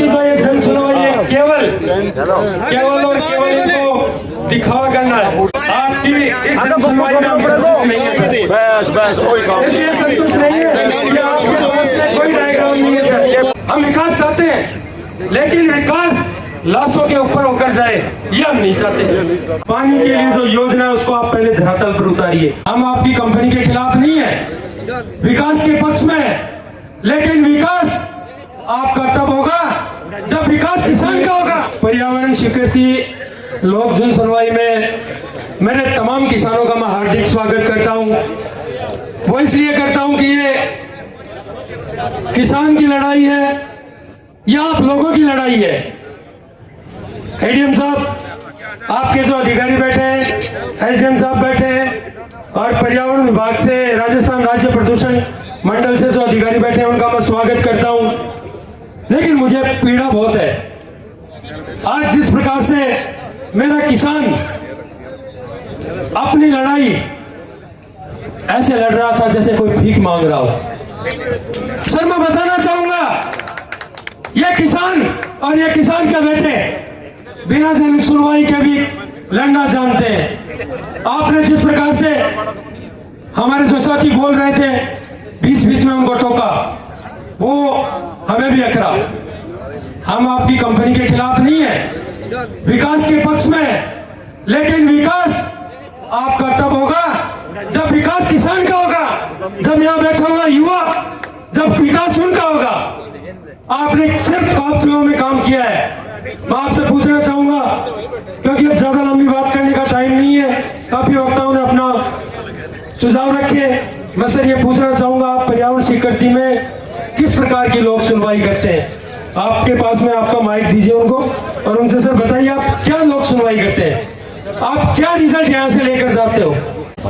की जो ये जन सुनवाई है केवल और केवल इनको दिखावा करना है। आपकी इस जन सुनवाई में हम संतुष्ट नहीं है सर। इसलिए संतुष्ट नहीं है कि आपके पास में कोई डायग्राम नहीं है सर। हम विकास चाहते हैं, लेकिन विकास लाशों के ऊपर होकर जाए ये हम नहीं चाहते। पानी के लिए जो योजना है उसको आप पहले धरातल पर उतारिए। हम आपकी कंपनी के खिलाफ नहीं है, विकास के पक्ष में है, लेकिन विकास आपका तब होगा जब विकास किसान का होगा। पर्यावरण स्वीकृति लोक जन सुनवाई में मेरे तमाम किसानों का मैं हार्दिक स्वागत करता हूं। वो इसलिए करता हूं कि ये किसान की लड़ाई है या आप लोगों की लड़ाई है। एडीएम साहब, आपके जो अधिकारी बैठे हैं, एसडीएम साहब बैठे हैं, और पर्यावरण विभाग से राजस्थान राज्य प्रदूषण मंडल से जो अधिकारी बैठे हैं उनका मैं स्वागत करता हूं। लेकिन मुझे पीड़ा बहुत है। आज जिस प्रकार से मेरा किसान अपनी लड़ाई ऐसे लड़ रहा था जैसे कोई भीख मांग रहा हो। सर मैं बताना चाहूंगा, ये किसान और ये किसान के बेटे बिना जन सुनवाई के भी लड़ना जानते हैं। आपने जिस प्रकार से हमारे जो साथी बोल रहे थे, बीच बीच में उनको टोका, वो हमें भी अखरा। हम आपकी कंपनी के खिलाफ नहीं है, विकास के पक्ष में है, लेकिन विकास आपका तब होगा जब विकास किसान का होगा, जब यहाँ बैठा हुआ युवा, जब विकास उनका होगा। आपने सिर्फ कागजों में काम किया है। मैं आपसे पूछना चाहूंगा, क्योंकि अब ज्यादा लंबी बात करने का टाइम नहीं है, काफी वक्ताओं ने अपना सुझाव रखे। मैं सर ये पूछना चाहूंगा, आप पर्यावरण स्वीकृति में किस प्रकार की लोक सुनवाई करते हैं? आपके पास में आपका माइक दीजिए उनको और उनसे सर बताइए आप क्या लोक सुनवाई करते हैं, आप क्या रिजल्ट यहाँ से लेकर जाते हो?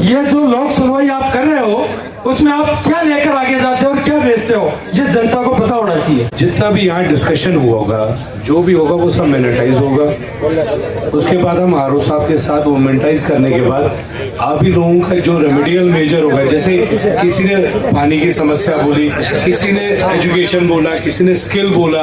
ये जो लोक सुनवाई आप कर रहे हो उसमें आप क्या लेकर आगे जाते हो और क्या बेचते हो, ये जनता को पता होना चाहिए। जितना भी यहाँ डिस्कशन हुआ होगा, जो भी होगा वो सब मोनेटाइज होगा। उसके बाद हम आरओ साहब के साथ वो मोनेटाइज करने के बाद आप ही लोगों का जो रेमेडियल मेजर होगा, जैसे किसी ने पानी की समस्या बोली, किसी ने एजुकेशन बोला, किसी ने स्किल बोला,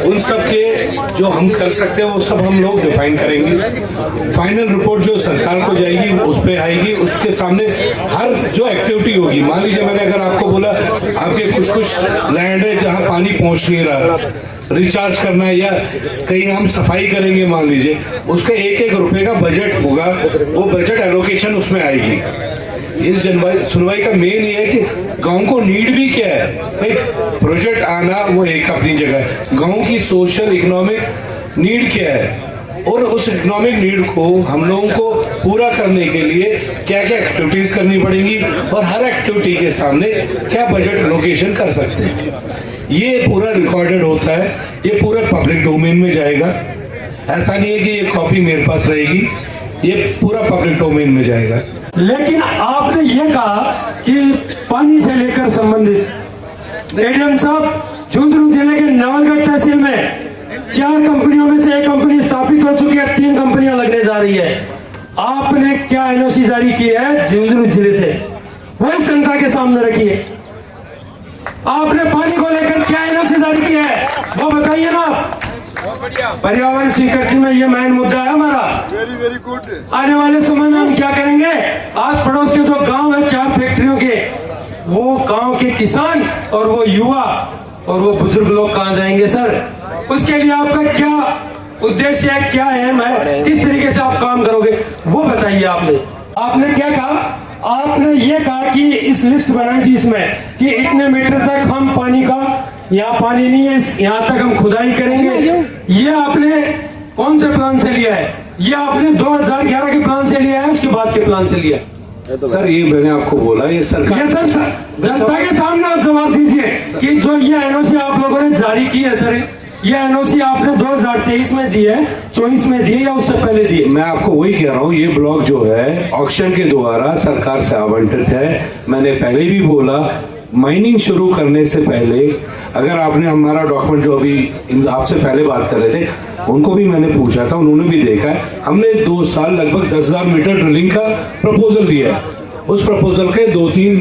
उन सब के जो हम कर सकते हैं वो सब हम लोग डिफाइन करेंगे। फाइनल रिपोर्ट जो सरकार को जाएगी उस पर आएगी, उसके सामने हर जो एक्टिविटी होगी, मान लीजिए मैंने अगर आपको बोला आपके कुछ लैंड है जहां पानी पहुंच नहीं रहा, रिचार्ज करना है या कहीं हम सफाई करेंगे, मान लीजिए उसका एक रुपए का बजट होगा, वो बजट एलोकेशन उसमें आएगी। इस सुनवाई का मेन ये है कि गांव को नीड भी क्या है। भाई प्रोजेक्ट आना वो एक अपनी जगह, गांव की सोशल इकोनॉमिक नीड क्या है और उस इकोनॉमिक नीड को हम लोगों को पूरा करने के लिए क्या क्या एक्टिविटीज करनी पड़ेंगी और हर एक्टिविटी के सामने क्या बजट एलोकेशन कर सकते हैं। ये पूरा रिकॉर्डेड होता है, ये पूरे पब्लिक डोमेन में जाएगा। ऐसा नहीं है कि ये कॉपी मेरे पास रहेगी, ये पूरा पब्लिक डोमेन में जाएगा। लेकिन आपने ये कहा कि पानी से लेकर संबंधित एडीएम साहब, झुंझुनू जिले के नवलगढ़ तहसील में 4 कंपनियों में से एक कंपनी स्थापित हो चुकी है, 3 कंपनियां लगने जा रही है। आपने क्या एनओसी जारी की है झुंझुनू जिले से, वही जनता के सामने रखिए। आपने पानी को लेकर क्या एनओसी जारी की है वो बताइए ना। पर्यावरण स्वीकृति में ये मेन मुद्दा है हमारा। Very good. आने वाले समय में हम क्या करेंगे, आस पड़ोस के जो गांव है 4 फैक्ट्रियों के, वो गांव के किसान और वो युवा और वो बुजुर्ग लोग कहाँ जाएंगे सर? उसके लिए आपका क्या उद्देश्य है, क्या एम है, किस तरीके से आप काम करोगे वो बताइए। आपने क्या कहा? आपने ये कहा कि इस लिस्ट बनाई थी इसमें कि इतने मीटर तक हम पानी का, यहाँ पानी नहीं है, यहाँ तक हम खुदाई करेंगे। ये आपने कौन से प्लान से लिया है? ये आपने 2011 के प्लान से लिया है, उसके बाद के प्लान से लिया है? सर ये मैंने आपको बोला, ये सरकार, ये सर जनता के सामने आप जवाब दीजिए कि जो ये एनओसी आप लोगों ने जारी की है सर, ये एनओसी आपने 2023 में दी है, 24 में दी है या उससे पहले दी है? मैं आपको वही कह रहा हूँ, ये ब्लॉक जो है ऑक्शन के द्वारा सरकार से आवंटित है। मैंने पहले भी बोला, माइनिंग शुरू करने से पहले अगर आपने हमारा डॉक्यूमेंट जो अभी आपसे पहले बात कर रहे थे उनको भी मैंने पूछा था, उन्होंने भी देखा है। हमने 2 साल लगभग 10,000 मीटर ड्रिलिंग का प्रपोजल दिया है। उस प्रपोजल के 2-3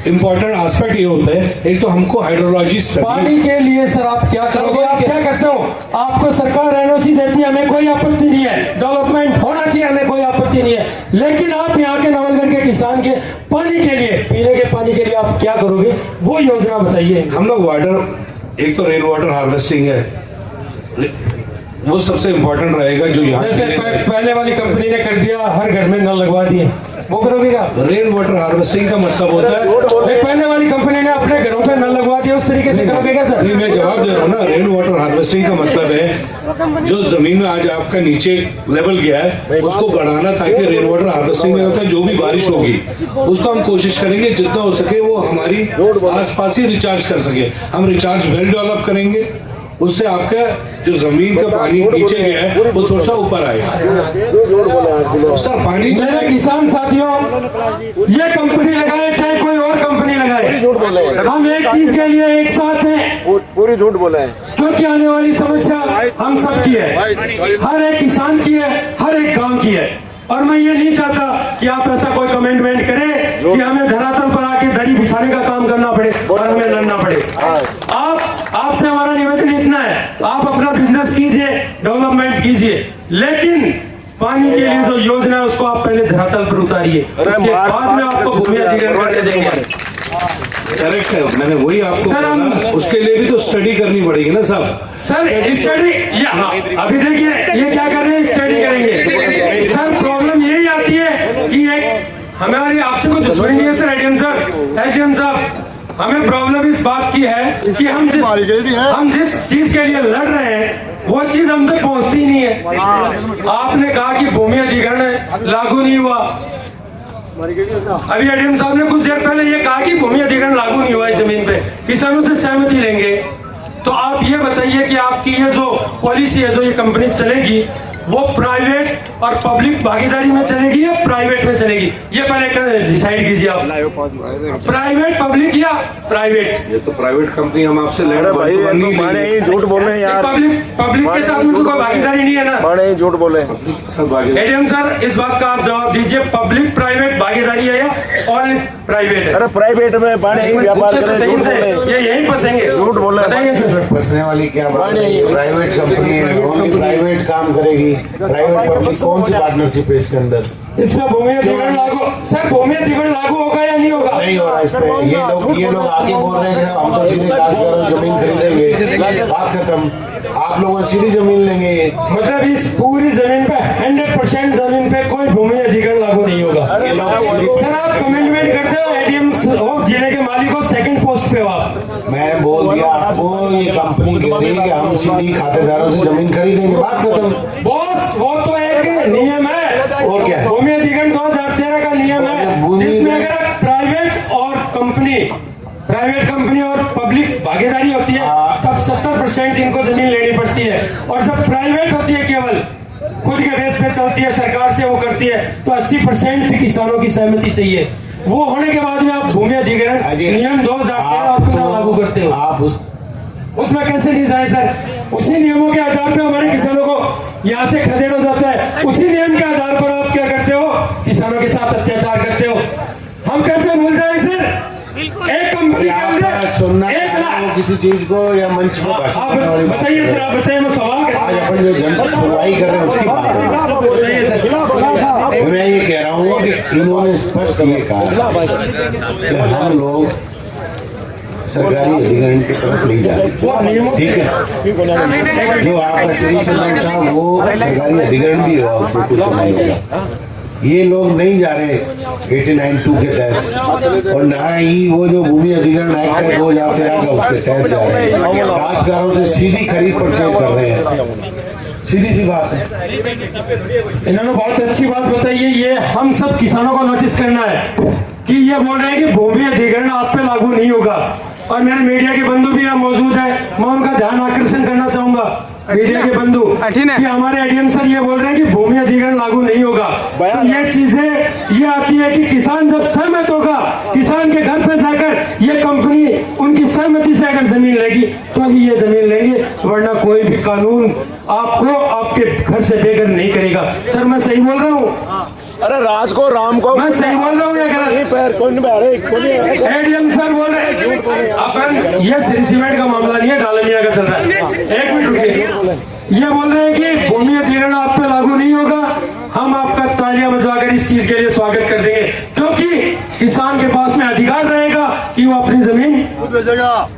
इम्पोर्टेंट एस्पेक्ट ये होता है, एक तो हमको हाइड्रोलॉजी पानी के लिए सर आप क्या करोगे? आप क्या करते हो? आपको सरकार एनओसी देती है, हमें कोई आपत्ति नहीं है, डेवलपमेंट होना चाहिए, हमें कोई आपत्ति नहीं है, लेकिन आप यहाँ के नवलगढ़ के किसान के पानी के लिए, पीने के पानी के लिए आप क्या करोगे? वो योजना बताइए। हम लोग वाटर, एक तो रेन वाटर हार्वेस्टिंग है, वो सबसे इम्पोर्टेंट रहेगा जो यहाँ जैसे पहले वाली कंपनी ने कर दिया, हर घर में नल लगवा दिए, वो करोगे क्या? रेन वाटर हार्वेस्टिंग का मतलब होता है, पहले वाली कंपनी ने अपने घरों पे नल लगवा दिया, उस तरीके से करोगे क्या सर? नहीं, मैं जवाब दे रहा हूँ ना। रेन वाटर हार्वेस्टिंग का मतलब है जो जमीन में आज आपका नीचे लेवल गया है उसको बढ़ाना, ताकि रेन वाटर हार्वेस्टिंग में होता है जो भी बारिश होगी उसको हम कोशिश करेंगे जितना हो सके वो हमारी आसपास ही रिचार्ज कर सके। हम रिचार्ज वेल डेवलप करेंगे, उससे आपका जो जमीन का पानी नीचे गया है वो थोड़ा सा ऊपर आएगा। सर पानी मेरे किसान साथियों, ये कंपनी लगाए चाहे कोई और कंपनी लगाए, हम एक चीज के लिए एक साथ हैं, पूरी झूठ बोला है, क्योंकि आने वाली समस्या हम सब की है, हर एक किसान की है, हर एक गांव की है। और मैं ये नहीं चाहता कि आप ऐसा कोई कमेंटमेंट करें कि हमें धरातल पर आके दरी बिछाने का काम करना पड़े और हमें लड़ना पड़े। आपसे हमारा निवेदन इतना है, आप अपना बिजनेस कीजिए, डेवलपमेंट कीजिए, लेकिन पानी के लिए जो योजना है उसको आप पहले धरातल पर उतारिए, उसके बाद में आपको भूमि अधिग्रहण करके देंगे। करेक्ट है, मैंने वही आपको सर, हम उसके लिए भी तो स्टडी करनी पड़ेगी ना साहब। सर स्टडी, हाँ अभी देखिए ये क्या कर रहे हैं, स्टडी करेंगे। सर प्रॉब्लम यही आती है कि एक हमारी आपसे कोई दुश्मनी नहीं है सर, एसडीएम साहब, हमें प्रॉब्लम इस बात की है कि हम जिस चीज के लिए लड़ रहे हैं वो चीज हम तक पहुंचती नहीं है। आपने कहा कि भूमि अधिग्रहण लागू नहीं हुआ, अभी एडीएम साहब ने कुछ देर पहले ये कहा कि भूमि अधिग्रहण लागू नहीं हुआ इस जमीन पे, किसानों से सहमति लेंगे। तो आप ये बताइए कि आपकी ये जो पॉलिसी है, जो ये कंपनी चलेगी, वो प्राइवेट और पब्लिक भागीदारी में चलेगी या प्राइवेट में चलेगी? ये पहले डिसाइड कीजिए आप, प्राइवेट, पब्लिक या प्राइवेट? ये तो प्राइवेट कंपनी, हम आपसे लैंड झूठ बोल रहे हैं यार, पब्लिक के साथ में तो कोई भागीदारी नहीं है ना, बड़े झूठ बोले। एडीएम सर इस बात का आप जवाब दीजिए, पब्लिक प्राइवेट भागीदारी है या ऑल प्राइवेट है? अरे प्राइवेट में व्यापार ये यही फंसेंगे, झूठ बोल रहे हैं। फंसने वाली क्या बात है, ये प्राइवेट कंपनी है, ओनली प्राइवेट काम करेगी, प्राइवेट पब्लिक कौन सी पार्टनरशिप है इसके अंदर? इसमें भूमि अधिग्रहण लागू, सर भूमि अधिग्रहण लागू होगा या नहीं होगा? नहीं हो रहा इस पे। ये लोग आके बोल रहे हैं हम तो सीधे काश्तकारों जमीन खरीदेंगे, बात खत्म, आप लोगों सीधी जमीन लेंगे। मतलब इस पूरी जमीन पे 100% जमीन पे कोई भूमि अधिग्रहण लागू नहीं होगा। सर आप कमेंटमेंट करते हो, एडीएम हो, जिले के मालिक हो, सेकंड पोस्ट पे हो आप। मैंने बोल दिया आपको, ये कंपनी कह रही है कि हम सीधी खातेदारों से जमीन खरीदेंगे, बात खत्म। बॉस वो तो एक नियम है, और क्या है? भूमि अधिग्रहण 2013 का नियम है, जिसमें अगर प्राइवेट कंपनी और पब्लिक भागीदारी होती है तब 70% इनको जमीन लेनी पड़ती है, और जब प्राइवेट होती है केवल खुद के बेस पे चलती है, सरकार से वो करती है, तो 80% किसानों की सहमति चाहिए। वो होने के बाद में आप भूमि अधिग्रहण नियम 2013 आप लागू करते हो, आप उसमें कैसे नहीं जाए सर? उसी नियमों के आधार पर हमारे किसानों को यहाँ से खदेड़ा जाता है, उसी नियम के आधार पर आप क्या करते हो? किसानों के साथ अत्याचार करते हो। हम कैसे भूल जाए सर? एक कंपनी के अंदर सुनना 1 लाख किसी चीज को या मंच पर भाषण करने वाली बात बताइए सर, आप बताइए, मैं सवाल कर आज अपन जो सुनवाई कर रहे हैं उसकी बात है। बताइए सर। मैं ये कह रहा हूँ कि इन्होंने स्पष्ट ये कहा कि हम लोग सरकारी अधिग्रहण की तरफ नहीं जा रहे, ठीक है? जो आपका श्री सीमेंट था वो सरकारी अधिग्रहण भी हुआ, उसमें कुछ नहीं होगा। ये लोग नहीं जा रहे 89(2) के तहत, और ना ही वो जो भूमि अधिग्रहण एक्ट है 2013 का उसके तहत जा रहे हैं। काश्तकारों से सीधी खरीद परचेज कर रहे हैं, सीधी सी बात है। इन्होंने बहुत अच्छी बात बताई है, ये हम सब किसानों को नोटिस करना है कि ये बोल रहे हैं कि भूमि अधिग्रहण आप पे लागू नहीं होगा, और मेरे मीडिया के बंधु भी यहाँ मौजूद है, मैं उनका ध्यान आकर्षण करना चाहूंगा, मीडिया के बंधु, कि हमारे एडीएम सर ये बोल रहे हैं कि भूमि अधिग्रहण लागू नहीं होगा। तो ये चीजें ये आती है कि किसान जब सहमत होगा, किसान के घर पे जाकर ये कंपनी उनकी सहमति से अगर जमीन लेगी तो ही ये जमीन लेंगे, वरना कोई भी कानून आपको आपके घर से बेघर नहीं करेगा। सर मैं सही बोल रहा हूँ? अरे राज को राम को मैं सही बोल रहा हूँ या गलत? पैर कौन एडीएम सर बोल रहे हैं अपन ये सीमेंट का मामला नहीं है, डालमिया का चल रहा है। एक मिनट रुकिए। ये बोल रहे हैं कि भूमि अधिग्रहण आप पे लागू नहीं होगा। हम आपका तालियां बजाकर इस चीज के लिए स्वागत कर देंगे, क्योंकि किसान के पास में अधिकार रहेगा कि वो अपनी जमीन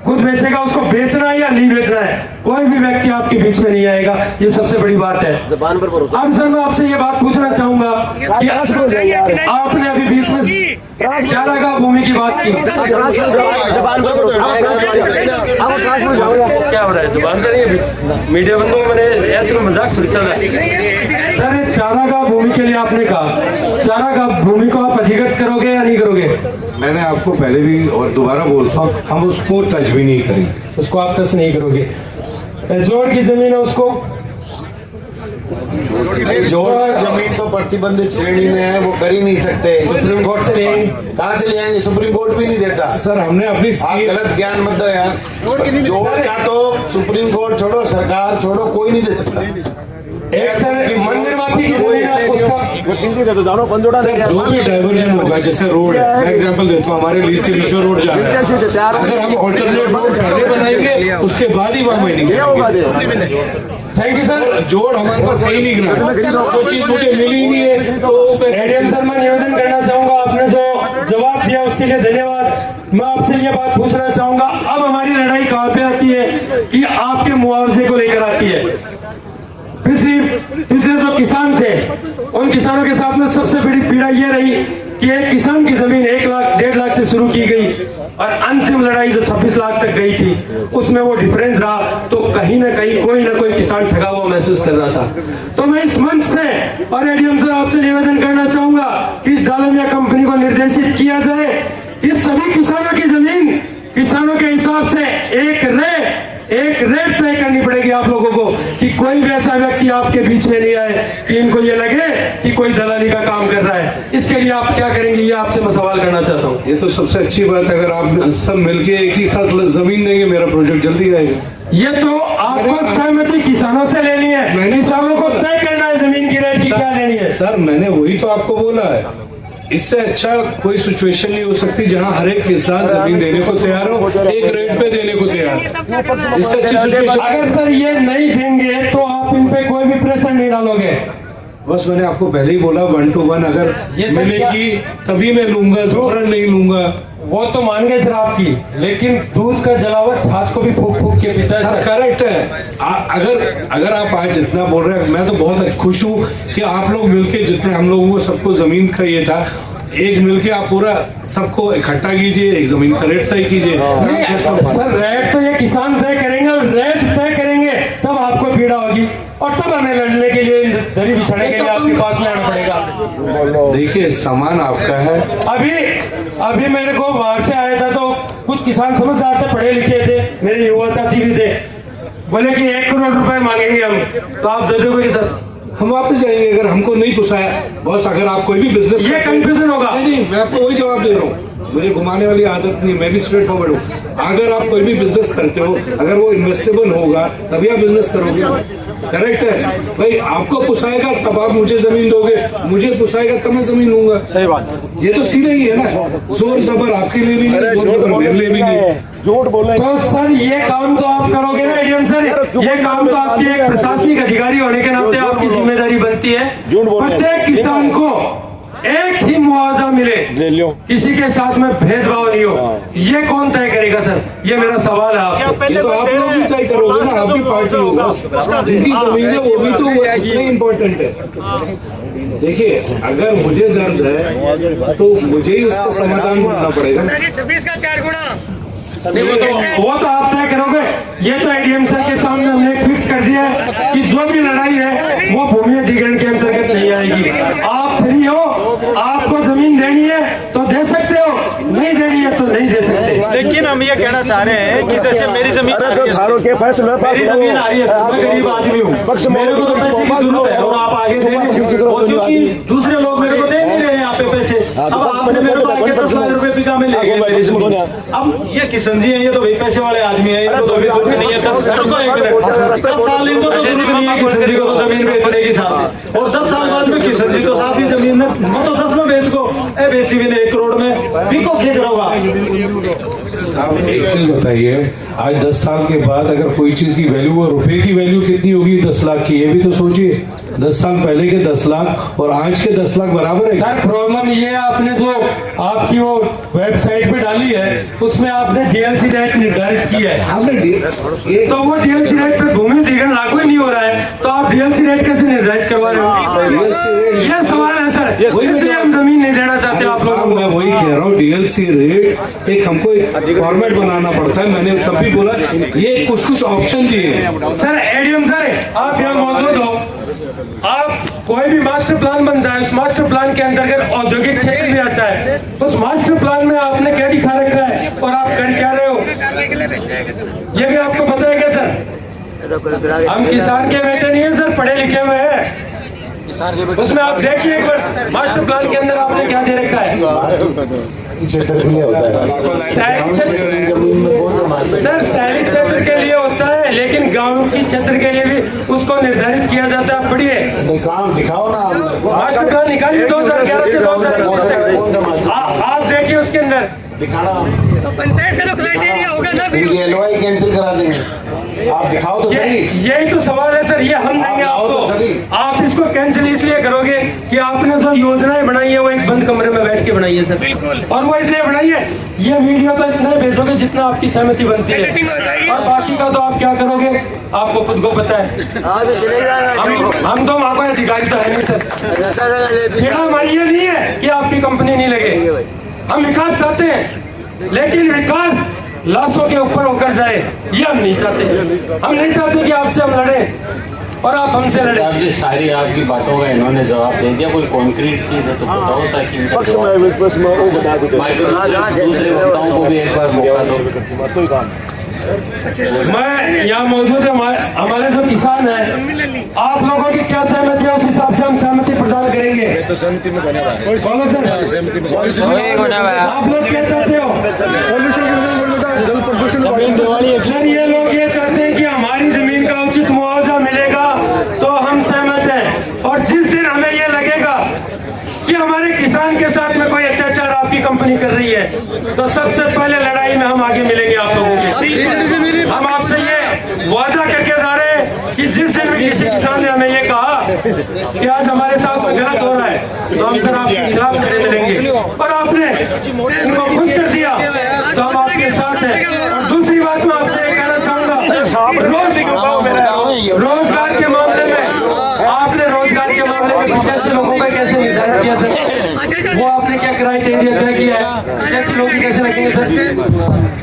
खुद बेचेगा। उसको बेचना है या नहीं बेचना है, कोई भी व्यक्ति आपके बीच में नहीं आएगा। ये सबसे बड़ी बात है। अब सर मैं आपसे ये बात पूछना चाहूंगा कि आपने अभी बीच में चारागाह भूमि की बात की। क्या हो रहा है जुबान पर? मीडिया बंदों को मैंने ऐसे में मजाक थोड़ी चल रहा है। सर ये चारागाह भूमि के लिए आपने कहा, चारागाह भूमि को आप अधिकृत करोगे या नहीं करोगे? मैंने आपको पहले भी और दोबारा बोलता हूँ, हम उसको टच भी नहीं करेंगे। उसको आप टच नहीं करोगे। जोड़ की जमीन है उसको जोड़ जमीन तो प्रतिबंधित श्रेणी में है, वो कर ही नहीं सकते। सुप्रीम कोर्ट से लेंगे। कहाँ से ले आएंगे? सुप्रीम कोर्ट भी नहीं देता। सर हमने अपनी आप गलत ज्ञान मत दो यार। जोड़ का तो सुप्रीम कोर्ट छोड़ो, सरकार छोड़ो, कोई नहीं दे सकता। एक सर मंदिर माफी की जमीन है उसका सर जो भी डाइवर्जन होगा, जैसे रोड है, मैं एग्जांपल देता हूँ, हमारे लीज के बीच में रोड जा रहा है, अगर हम ऑल्टरनेट रोड पहले बनाएंगे उसके बाद ही वहाँ माइनिंग करेंगे। Thank you sir. जोड़ हमारे पास सही नहीं गिरा, कोई चीज मुझे मिली नहीं है तो एडीएम सर मैं निवेदन करना चाहूंगा, आपने जो जवाब दिया उसके लिए धन्यवाद। मैं आपसे ये बात पूछना चाहूंगा, अब हमारी लड़ाई कहाँ पे आती है कि आपके मुआवजे को लेकर आती है। पिछले जो किसान थे, उन किसानों के साथ में सबसे बड़ी पीड़ा ये रही कि एक किसान की जमीन 1 लाख 1.5 लाख से शुरू की गई और अंतिम लड़ाई जो 26 लाख तक गई थी, उसमें वो डिफरेंस रहा, तो कहीं ना कहीं कोई ना कोई किसान ठगा हुआ महसूस कर रहा था। तो मैं इस मंच से और एडीएम सर आपसे निवेदन करना चाहूंगा कि इस डालमिया कंपनी को निर्देशित किया जाए कि सभी किसानों की जमीन किसानों के हिसाब से एक रेट तय करनी पड़ेगी आप लोगों को, कि कोई भी ऐसा व्यक्ति आपके बीच में नहीं आए कि इनको ये लगे कि कोई दलाली का काम कर रहा है। इसके लिए आप क्या करेंगे, ये आपसे मैं सवाल करना चाहता हूँ। ये तो सबसे अच्छी बात है, अगर आप सब मिलके एक ही साथ जमीन देंगे मेरा प्रोजेक्ट जल्दी आएगा। ये तो आपको सहमति किसानों से लेनी है, किसानों को तय करना है जमीन की रेट की क्या लेनी है। सर मैंने वही तो आपको बोला है, इससे अच्छा कोई सिचुएशन नहीं हो सकती जहां हर एक किसान जमीन देने को तैयार हो, एक रेट पे देने को तैयार हो। इससे अच्छी सिचुएशन अगर सर ये नहीं देंगे तो आप इन पे कोई भी प्रेशर नहीं डालोगे? बस मैंने आपको पहले ही बोला 1 to 1 अगर मिलेगी तभी मैं लूंगा, जबरन नहीं लूंगा। वो तो मान गए सर आपकी, लेकिन दूध का जलावा छाछ को भी फूक फूक के पीता है सर। करेक्ट है। अगर आप आज जितना बोल रहे हैं, मैं तो बहुत खुश हूँ कि आप लोग मिलके, जितने हम लोगों को सबको जमीन का ये था, एक मिलके आप पूरा सबको इकट्ठा कीजिए, एक जमीन का रेट तय कीजिए। सर रेट तो ये किसान तय करेंगे, और रेट तय करेंगे तब आपको पीड़ा होगी, और तब हमें लड़ने के लिए, दरी बिछाने के लिए आपके पास में आना पड़ेगा। देखिए सामान आपका है। अभी मेरे को बाहर से आया था तो कुछ किसान समझदार थे, पढ़े लिखे थे, मेरे युवा साथी भी थे, बोले कि 1 करोड़ रुपए मांगेंगे हम, तो आप दे दोगे सर? हम वापस जाएंगे अगर हमको नहीं पुसाया। बॉस अगर आप कोई भी बिजनेस, ये कंफ्यूजन होगा। नहीं, मैं आपको वही जवाब दे रहा हूँ, मुझे घुमाने वाली आदत नहीं, मैं भी स्ट्रेट फॉरवर्ड हूँ। अगर आप कोई भी बिजनेस करते हो, अगर वो इन्वेस्टेबल होगा तभी आप बिजनेस करोगे। करेक्ट है भाई, आपको पुसाएगा तब आप मुझे जमीन दोगे, मुझे पुसाएगा तब मैं जमीन लूंगा। सही बात, ये तो सीधा ही है ना। जोर जबर आपके लिए भी नहीं, जोर जबर मेरे लिए भी नहीं। झूठ बोले तो सर ये काम तो आप करोगे ना एडीएम सर? ये काम तो आपकी एक प्रशासनिक अधिकारी होने के नाते आपकी जिम्मेदारी बनती है। प्रत्येक किसान को एक ही मुआवजा मिले, किसी के साथ में भेदभाव नहीं हो, ये कौन तय करेगा सर? ये मेरा सवाल है आपसे। ये तो आप लोग भी तय करोगे ना, आप भी पार्टी होगा, जिनकी जमीन है वो भी तो इतना इम्पोर्टेंट है। देखिए अगर मुझे दर्द है तो मुझे ही उसका समाधान ढूंढना पड़ेगा। 26 का 4 गुना वो तो आप तय करोगे। ये तो एडीएम सर के सामने हमने फिक्स कर दिया है कि जो भी लड़ाई है वो भूमि अधिग्रहण के अंतर्गत नहीं आएगी। आप फ्री हो, आपको जमीन देनी है तो दे सकते हो, नहीं देनी है तो नहीं दे सकते। लेकिन हम ये कहना चाह रहे हैं कि जैसे मेरी जमीन आ रही है, मेरी जमीन आ रही है, मैं गरीब आदमी हूँ, मेरे को तो पैसे की जरूरत है और आप आगे देंगे, क्योंकि दूसरे लोग मेरे को दे नहीं रहे हैं यहाँ पे पैसे। अब आपने मेरे को आगे 10 लाख रुपए बिका में ले गए मेरी जमीन। अब ये किशन जी है, ये तो भाई पैसे वाले आदमी है, इनको तो भी जरूरत नहीं है। 10 साल इनको तो जरूरत नहीं है किशन जी को तो जमीन बेचने की साथ और 10 साल बाद में किशन जी को साथ ही जमीन में मैं तो 10 में बेच को ए बेची भी ने 1 करोड़ में बिको खेक रहोगा। आप एक चीज बताइए, आज 10 साल के बाद अगर कोई चीज की वैल्यू और रुपए की वैल्यू कितनी होगी 10 लाख की, ये भी तो सोचिए। 10 साल पहले के 10 लाख और आज के 10 लाख बराबर है। सर प्रॉब्लम ये है, आपने जो आपकी वो वेबसाइट पे डाली है उसमें आपने डीएलसी रेट निर्धारित किया है। आपने तो वो डीएलसी रेट पे भूमि अधिग्रहण लागू ही नहीं हो रहा है, तो आप डीएलसी रेट कैसे निर्धारित करवा रहे हो? ये सवाल है सर, इसलिए हम जमीन नहीं देना चाहते आप लोगों को। मैं वही कह रहा हूँ, डीएलसी रेट एक हमको एक फॉर्मेट बनाना पड़ता है। मैंने तब भी बोला ये कुछ ऑप्शन दिए हैं। सर एडीएम सर आप यहाँ मौजूद हो, आप कोई भी मास्टर प्लान बनता है, उस मास्टर प्लान के अंतर्गत औद्योगिक क्षेत्र भी आता है। उस मास्टर प्लान में आपने क्या दिखा रखा है और आप कर क्या रहे हो, ये भी आपको पता है क्या सर? हम किसान के बेटे नहीं है सर, पढ़े लिखे हुए हैं। उसमें आप देखिए एक बार मास्टर प्लान के अंदर आपने क्या दे रखा है। क्षेत्र के लिए होता है शहरी क्षेत्र जमीन में कौन सा मास्टर सर शहरी क्षेत्र के लिए होता है, लेकिन गाँव की क्षेत्र के लिए भी उसको निर्धारित किया जाता है। पढ़िए काम दिखाओ ना मास्टर प्लान निकालिए 2011 से 2020 तक। आप देखिए उसके अंदर दिखाना, तो पंचायत का तो क्राइटेरिया होगा ना फिर। इनकी एलओआई कैंसिल करा देंगे। आप दिखाओ तो सही। यही तो सवाल है सर, ये हम देंगे आओ तो सही। आपको। आप इसको कैंसिल इसलिए करोगे कि आपने जो योजनाएं बनाई है वो एक बंद कमरे में बैठ के बनाई है सर, और वो इसलिए बनाई है ये वीडियो तो इतना ही भेजोगे जितना आपकी सहमति बनती है, और बाकी का तो आप क्या करोगे आपको खुद को पता है। हम तो वहाँ पर अधिकारी तो है नहीं सर। फिर हमारी ये नहीं है कि आपकी कंपनी नहीं लगे, हम विकास चाहते हैं, लेकिन विकास लाशों के ऊपर होकर जाए ये हम नहीं चाहते। हम नहीं चाहते कि आपसे हम लड़े और आप हमसे लड़े। आप जी सारी आपकी बातों का इन्होंने जवाब दे दिया, कोई कॉन्क्रीट चीज है तो बताओ ताकि इनका जवाब- दूसरे वक्ताओं को भी एक बार मौका दो। मैं यहाँ मौजूद है, हमारे जो किसान हैं, आप लोगों की क्या सहमति है उस हिसाब से हम सहमति प्रदान करेंगे। तो सहमति में बने हुआ है। बोलो सर, आप लोग क्या चाहते हो? सर ये लोग ये चाहते हैं कि हमारी जमीन का उचित मुआवजा मिलेगा तो हम सहमत हैं, और जिस दिन हमें ये लगेगा कि हमारे किसान के साथ में कोई अत्याचार आपकी कंपनी कर रही है तो सबसे पहले लड़ाई में हम आगे मिलेंगे आप लोगों के। हम आपसे ये वादा करके जा रहे हैं कि जिस दिन भी किसी किसान ने हमें ये कहा कि आज हमारे साथ में गलत हो रहा है तो हम सर आपके खिलाफ खड़े मिलेंगे, और आपने इनको खुश कर दिया तो हम आपके साथ हैं। और दूसरी बात मैं आपसे ये कहना चाहूंगा, रोजगार के मामले में आपने रोजगार के मामले में 85 लोगों का कैसे निर्धारित किया सर? वो आपने क्या क्राइटेरिया तय किया है? 85 लोग कैसे लगेंगे सर?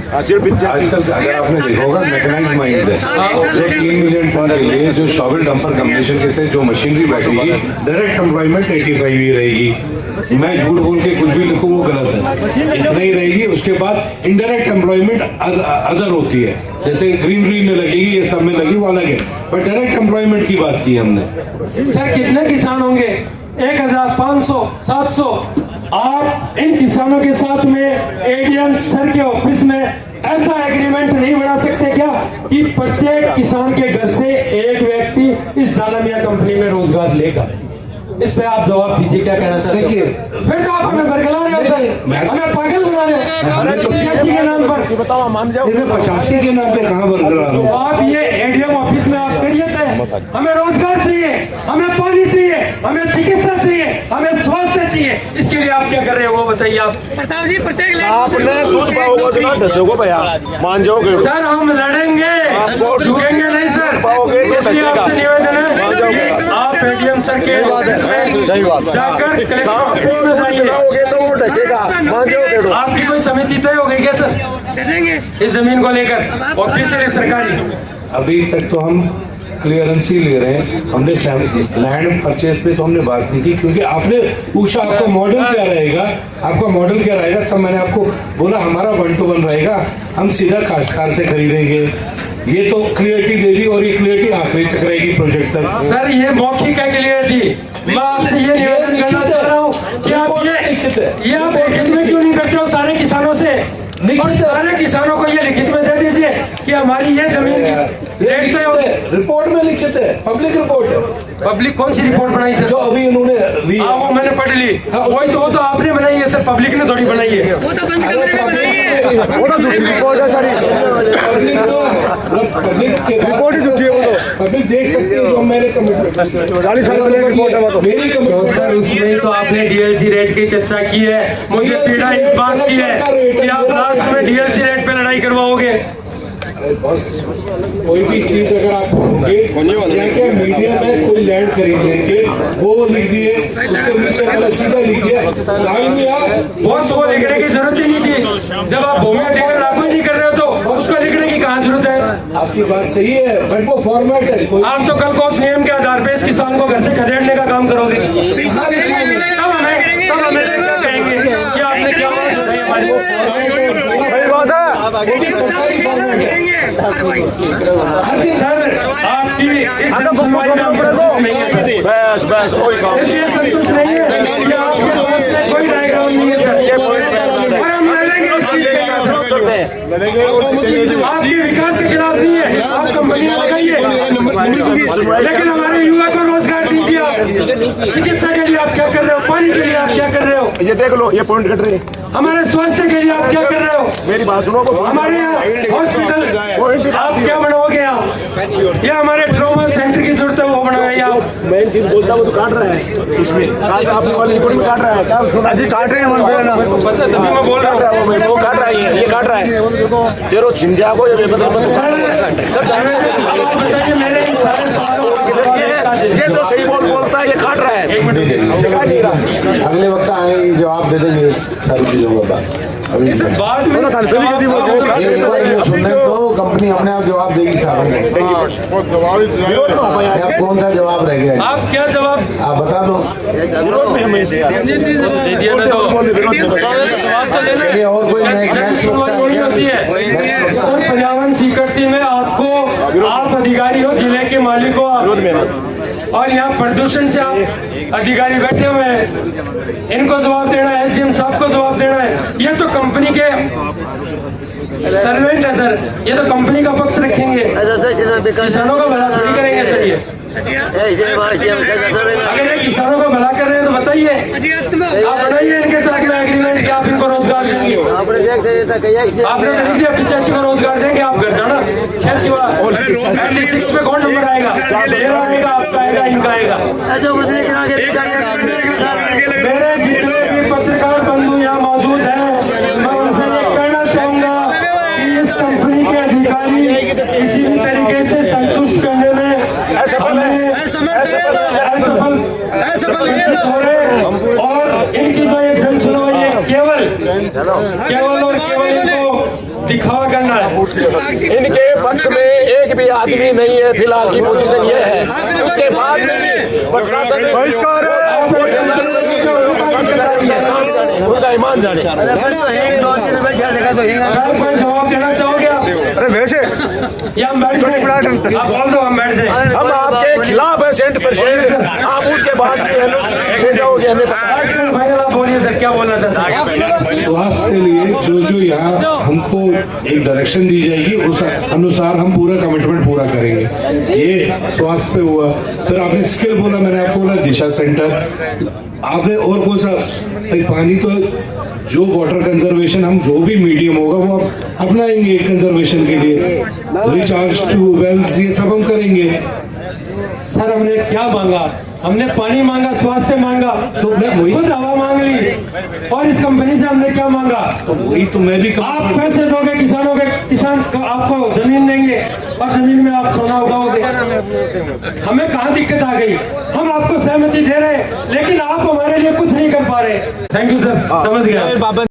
आजकल अगर आपने देखा होगा मैकेनाइज्ड माइंस है, जो 3 मिलियन टन के लिए जो शॉवल डंपर कम्बिनेशन के से जो मशीनरी बैठेगी, डायरेक्ट एम्प्लॉयमेंट 85 ही रहेगी। मैं झूठ बोल के कुछ भी लिखूं वो गलत है, इतना ही रहेगी। उसके बाद इनडायरेक्ट एम्प्लॉयमेंट अदर होती है, जैसे ग्रीनरी में लगेगी, ये सब में लगी वो अलग है, बट डायरेक्ट एम्प्लॉयमेंट की बात की हमने। सर कितने किसान होंगे? 1000, 500, 700। आप इन किसानों के साथ में एडीएम सर के ऑफिस में ऐसा एग्रीमेंट नहीं बना सकते क्या कि प्रत्येक किसान के घर से एक व्यक्ति इस डालमिया कंपनी में रोजगार लेगा? इस पे आप जवाब दीजिए, क्या कहना चाहते हो? फिर तो आप हमें बरकरार रहे हो सर, हमें पागल बना रहे हो। हमें तो 85 के नाम पर बताओ मान जाओ, 85 के नाम पे कहाँ बरकरार हो? आप ये एडीएम ऑफिस में आप करिए तय। हमें रोजगार चाहिए, हमें पानी चाहिए, हमें चिकित्सा चाहिए, हमें स्वास्थ्य चाहिए, इसके लिए आप क्या कर रहे हो वो बताइए आप। प्रताप जी प्रत्येक आपने दूध पाओगे तो ना दसोगे भैया, मान जाओगे। सर हम लड़ेंगे, झुकेंगे नहीं सर। पाओगे तो इसलिए दसेगा। आपसे निवेदन है कि आप एडीएम सर के ऑफिस में जाकर कलेक्टर ऑफिस में जाइए। तो वो दसेगा, मान जाओगे तो। आपकी कोई समिति तय हो गई क्या सर इस जमीन को लेकर ऑफिशियली सरकारी? अभी तक तो हम क्लियरेंस ही ले रहे हैं, हमने लैंड परचेज पे तो हमने बात नहीं की, क्योंकि आपने पूछा आपका मॉडल क्या रहेगा, आपका मॉडल क्या रहेगा, तब मैंने आपको बोला हमारा 1 to 1 रहेगा, हम सीधा काश्तकार से खरीदेंगे। ये तो क्लियरिटी दे दी, और ये क्लियरिटी आखिरी तक रहेगी प्रोजेक्ट तक। सर ये मौखिक है क्लियरिटी, मैं आपसे ये निवेदन करना चाह रहा हूँ कि आप ये आप लिखित में क्यों नहीं करते हो सारे किसानों से? और सारे किसानों को ये लिखित में दे दीजिए कि हमारी ये जमीन की रेट तय हो गई। रिपोर्ट में लिखित है, पब्लिक रिपोर्ट है। पब्लिक कौन सी रिपोर्ट बनाई सर? जो अभी उन्होंने वो मैंने पढ़ ली। वही तो, वो तो आपने बनाई है सर, पब्लिक ने थोड़ी बनाई है। वो तो बंद कमरे में बनाई है। वो तो दूसरी रिपोर्ट है सारी। पब्लिक देख सकती है जो मैंने कमिटमेंट मेरी कमिटमेंट। सर उसमें तो आपने डीएलसी रेट की चर्चा की है, मुझे पीड़ा इस बात की है कि आप लास्ट में डीएलसी रेट पे लड़ाई करवाओगे। बस कोई भी चीज अगर आप कहोगे क्या मीडिया में कोई लैंड खरीद लेंगे, वो लिख दिए, उसके नीचे वाला सीधा लिख दिया, बॉस वो लिखने की जरूरत ही नहीं थी। जब आप भूमि अधिग्रहण लागू ही नहीं कर रहे हो तो उसको लिखने की कहाँ जरूरत है? आपकी बात सही है, बट वो फॉर्मेट है। आप तो कल को उस नियम के आधार पे इस किसान को घर से खदेड़ने का काम करोगे। तब हमें क्या कहेंगे कि आपने क्या बात बताई हमारी। सरकारी फॉर्मेट है। सर आपकी सुनवाई में हम संतुष्ट नहीं है सर। बस इसलिए संतुष्ट नहीं है कि आपके पास में कोई डायग्राम नहीं है सर। और हम लड़ेंगे इस चीज के खिलाफ। आपके विकास के खिलाफ नहीं है, आप कंपनियां लगाइए, लेकिन हमारे युवा को रोजगार दीजिए। आप चिकित्सा के लिए आप क्या कर रहे हो? पानी के लिए आप क्या कर रहे हो? ये देख लो, ये पॉइंट कट रहे। हमारे स्वास्थ्य के लिए आप क्या कर रहे हो? मेरी बात सुनो। हमारे यहाँ हॉस्पिटल आप क्या बनाओगे? आप ये हमारे ट्रॉमा सेंटर की जरूरत है, वो बनाए आप। मेन चीज बोलता वो तो काट रहा है, उसमें आपने वाली रिपोर्ट में काट रहा है। क्या सुना जी? काट रहे हैं तभी मैं बोल रहा हूँ वो काट रहा है, ये काट रहा है। तेरो छिंजा को ये मतलब सब बताइए मेरे इन सारे सवालों ये जो सही बोलता है ये काट रहा है। अगले वक्त आए जवाब दे देंगे सारी चीजों का। बात अभी इस बाद में एक बार ये सुनने तो कंपनी अपने आप जवाब देगी सारों को। अब कौन सा जवाब रह गया? आप क्या जवाब आप बता दो। दे दिया ना तो जवाब तो लेना चलिए, और कोई नेक्स्ट होती है। सर पर्यावरण स्वीकृति में आपको, आप अधिकारी हो, जिले के मालिक हो आप, और यहाँ प्रदूषण से आप अधिकारी बैठे हुए हैं, इनको जवाब देना है, एसडीएम साहब को जवाब देना है। ये तो कंपनी के सर्वेंट है सर, ये तो कंपनी का पक्ष रखेंगे, किसानों का भला थोड़ी करेंगे सर। ये अगर ये किसानों का भला कर रहे हैं तो बताइए, आप बनाइए इनके साथ में एग्रीमेंट कि आप इनको रोजगार देंगे। आपने तो लिख दिया 85 को रोजगार देंगे, आप घर जाना। 96 पे कौन नंबर आएगा? मेरा आएगा, आपका आएगा, इनका आएगा। मेरे जितने भी पत्रकार बंधु यहाँ मौजूद हैं, मैं उनसे ये कहना चाहूंगा कि इस कंपनी के अधिकारी किसी भी तरीके से संतुष्ट करने में और इनकी जो ये जन सुनवाई है केवल और केवल इनको दिखावा करना है। इनके पक्ष में एक भी आदमी नहीं है, फिलहाल की पोजीशन ये है। उसके बाद उनका ईमान जाने। कोई जवाब देना चाहोगे आप? अरे वैसे या हम बैठ जाएं? आप बोल दो, हम बैठ जाएं। हम आपके खिलाफ है 100%। आप उसके बाद ले जाओगे हमें फाइनल आप बोलिए सर, क्या बोलना चाहते? स्वास्थ्य के लिए जो यहाँ हमको एक डायरेक्शन दी जाएगी उस अनुसार हम पूरा कमिटमेंट पूरा करेंगे। ये स्वास्थ्य पे हुआ। फिर आपने स्किल बोला, मैंने आपको बोला दिशा सेंटर, आपने और कौन सा? पानी तो जो वाटर कंजर्वेशन, हम जो भी मीडियम होगा वो अपनाएंगे कंजर्वेशन के लिए। रिचार्ज टू वेल्स, ये सब हम करेंगे। सर हमने क्या मांगा? हमने पानी मांगा, स्वास्थ्य मांगा, तो मैं वही खुद हवा मांग ली, और इस कंपनी से हमने क्या मांगा? वही तो मैं भी आप पैसे दोगे किसानों के, किसान आपको जमीन देंगे और जमीन में आप सोना उगाओगे। हमें कहाँ दिक्कत आ गई? हम आपको सहमति दे रहे हैं, लेकिन आप हमारे लिए कुछ नहीं कर पा रहे। थैंक यू सर, समझ गया।